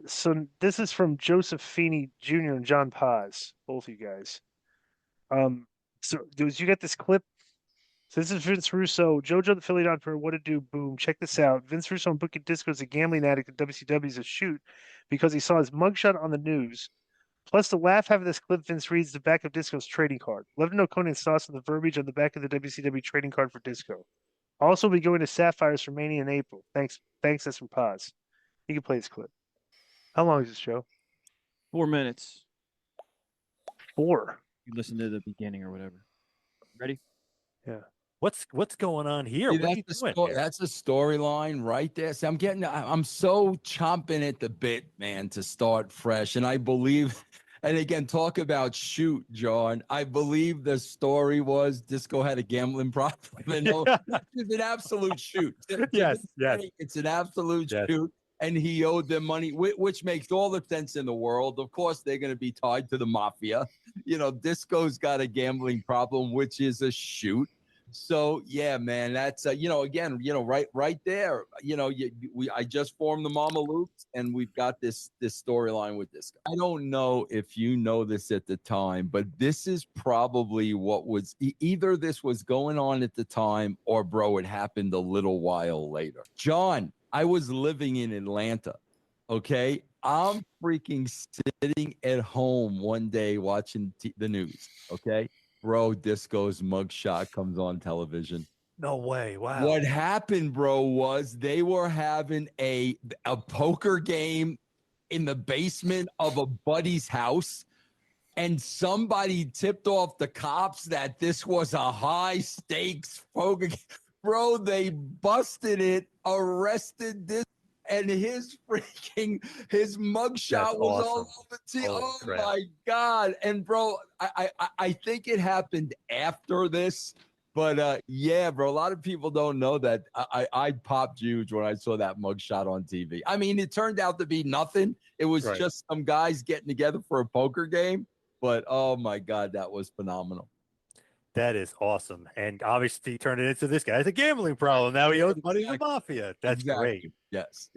So this is from Joseph Feeney Jr. and John Paz, both of you guys. So did you get this clip? So this is Vince Russo, JoJo the Philly Doctor. What to do? Boom! Check this out. Vince Russo and Bookie Disco is a gambling addict, and WCW is a shoot because he saw his mugshot on the news. Plus, to laugh having this clip, Vince reads the back of Disco's trading card. Love to know Conan's thoughts on the verbiage on the back of the WCW trading card for Disco. Also, be going to Sapphires for Mania in April. Thanks. That's from Paz. You can play this clip. How long is this show? 4 minutes. 4. You listen to the beginning or whatever. Ready? Yeah. What's going on here? See, What that's, are you doing here? that's a storyline right there. See, I'm so chomping at the bit, man, to start fresh. And I believe, and again, talk about shoot, John. I believe the story was Disco had a gambling problem. And it's an absolute shoot. Yes. It's an absolute shoot. And he owed them money, which makes all the sense in the world. Of course, they're going to be tied to the mafia. Disco's got a gambling problem, which is a shoot. So yeah, man, that's again, right there. I just formed the Mama Loops, and we've got this storyline with this guy. I don't know if you know this at the time, but this is probably what was either this was going on at the time, or bro, it happened a little while later. John, I was living in Atlanta. Okay, I'm freaking sitting at home one day watching the news. Okay. Bro, Disco's mugshot comes on television. No way. Wow. What happened, bro, was they were having a poker game in the basement of a buddy's house, and somebody tipped off the cops that this was a high stakes poker game. Bro, they busted it, arrested this, and his mugshot was awesome. all over the Oh, crap. my God. And bro, I think it happened after this, but yeah, bro, a lot of people don't know that I popped huge when I saw that mugshot on TV. I mean, it turned out to be nothing. It was just some guys getting together for a poker game, but oh my God, that was phenomenal. That is awesome. And obviously he turned it into this guy has a gambling problem. Now he owes money to the mafia. That's great. Yes.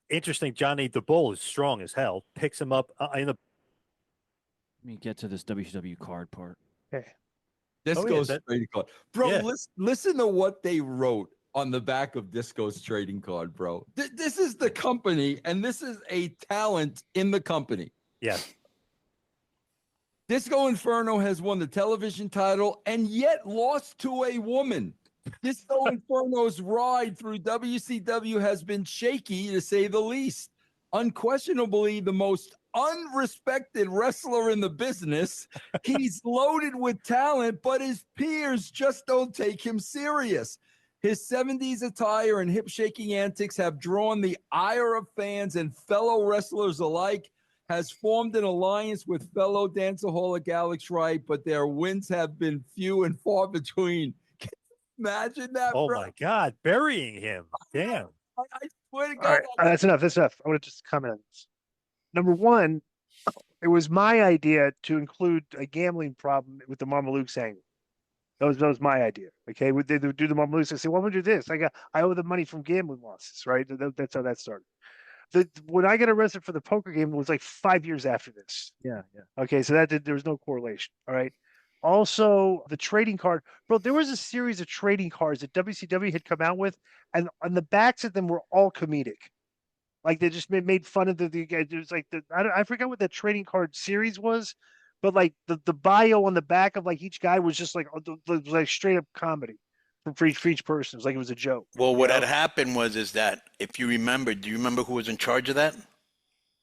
Interesting. Johnny the Bull is strong as hell. Picks him up in the. Let me get to this WCW card part. Okay. Disco's trading card. Bro, listen to what they wrote on the back of Disco's trading card, bro. This is the company, and this is a talent in the company. Yes. Disco Inferno has won the television title and yet lost to a woman. Disco Inferno's ride through WCW has been shaky, to say the least. Unquestionably the most unrespected wrestler in the business. He's loaded with talent, but his peers just don't take him serious. His 70s attire and hip-shaking antics have drawn the ire of fans and fellow wrestlers alike. Has formed an alliance with fellow danceaholic Alex Wright, but their wins have been few and far between. Can you imagine that, Oh, bro? my God. Burying him. Damn. I swear to God. All right, that's enough. I want to just comment on this. Number one, it was my idea to include a gambling problem with the Mamalukes angle. That was my idea. Okay, they would do the Mamalukes. I say, well, I'm gonna do this. I owe the money from gambling losses, right? That's how that started. When I got arrested for the poker game, it was like 5 years after this. Yeah. Okay, so there was no correlation. All right. Also, the trading card, bro. There was a series of trading cards that WCW had come out with, and on the backs of them were all comedic. Like they just made fun of the guy. There's like I forgot what that trading card series was, but like the bio on the back of like each guy was just like straight up comedy for each person. It was like it was a joke. Well, what had happened is that if you remember, do you remember who was in charge of that?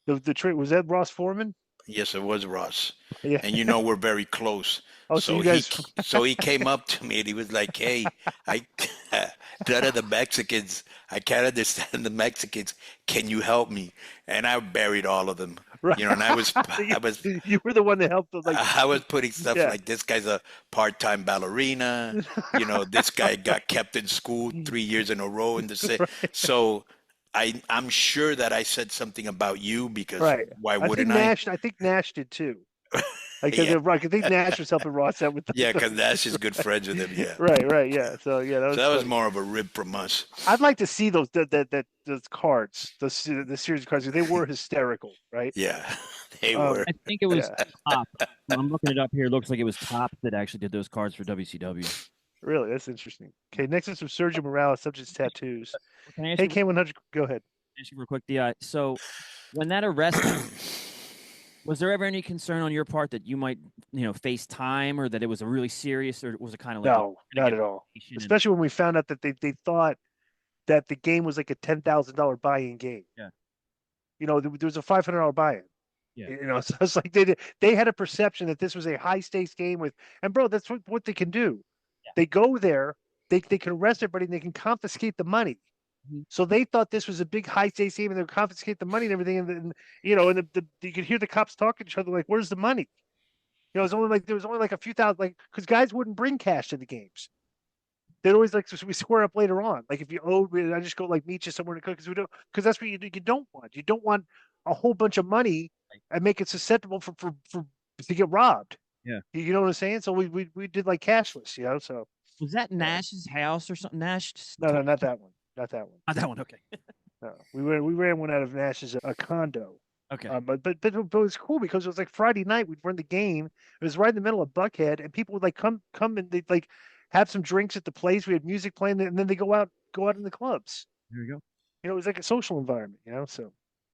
The trade was that Ross Foreman? Yes, it was Ross. Yeah. And we're very close. Oh, so you guys... he came up to me and he was like, "Hey, none of the Mexicans, I can't understand the Mexicans. Can you help me?" And I buried all of them. Right. And I was you were the one that helped them, I was putting stuff like, this guy's a part-time ballerina. This guy got kept in school 3 years in a row in the city. Right. So I'm sure that I said something about you because why wouldn't I? I think Nash did too. Like, Yeah. I think Nash was helping Ross out with the, Yeah, because Nash is good friends with him. Yeah. right, yeah. So yeah, So that was funny. more of a rib from us. I'd like to see those those cards, the series of cards. They were hysterical, right? Yeah, they Um, were. I think it was Yeah. Top. I'm looking it up here. It looks like it was Top that actually did those cards for WCW. Really, that's interesting. Okay, next is from Sergio Morales, subject's tattoos. Can I ask Hey, you, K100, go ahead. ask you real quick? So when that arrest, was there ever any concern on your part that you might, face time, or that it was a really serious, or was it kind of like No, not at all. vacation and- Especially when we found out that they thought that the game was like a $10,000 buy-in game. Yeah. There was a $500 buy-in. Yeah. So it's like they had a perception that this was a high-stakes game and bro, that's what they can do. Yeah. They go there, they can arrest everybody, and they can confiscate the money. Mhm. So they thought this was a big high-stakes game, and they would confiscate the money and everything, and you could hear the cops talking to each other like, "Where's the money?" There was only like a few thousand, because guys wouldn't bring cash to the games. They'd always we square up later on. Like if you owed, I just go like meet you somewhere to cook because that's what you don't want. You don't want a whole bunch of money and make it susceptible for to get robbed. Yeah. You know what I'm saying? So we did like cashless, So Was that Nash's house or something? Nash? no, not that one. Not that one. Not that one. Okay. No, we ran one out of Nash's a condo. Okay. But it was cool because it was like Friday night. We'd run the game. It was right in the middle of Buckhead, and people would like come and they'd like have some drinks at the place. We had music playing, and then they go out in the clubs. There we go. It was like a social environment, So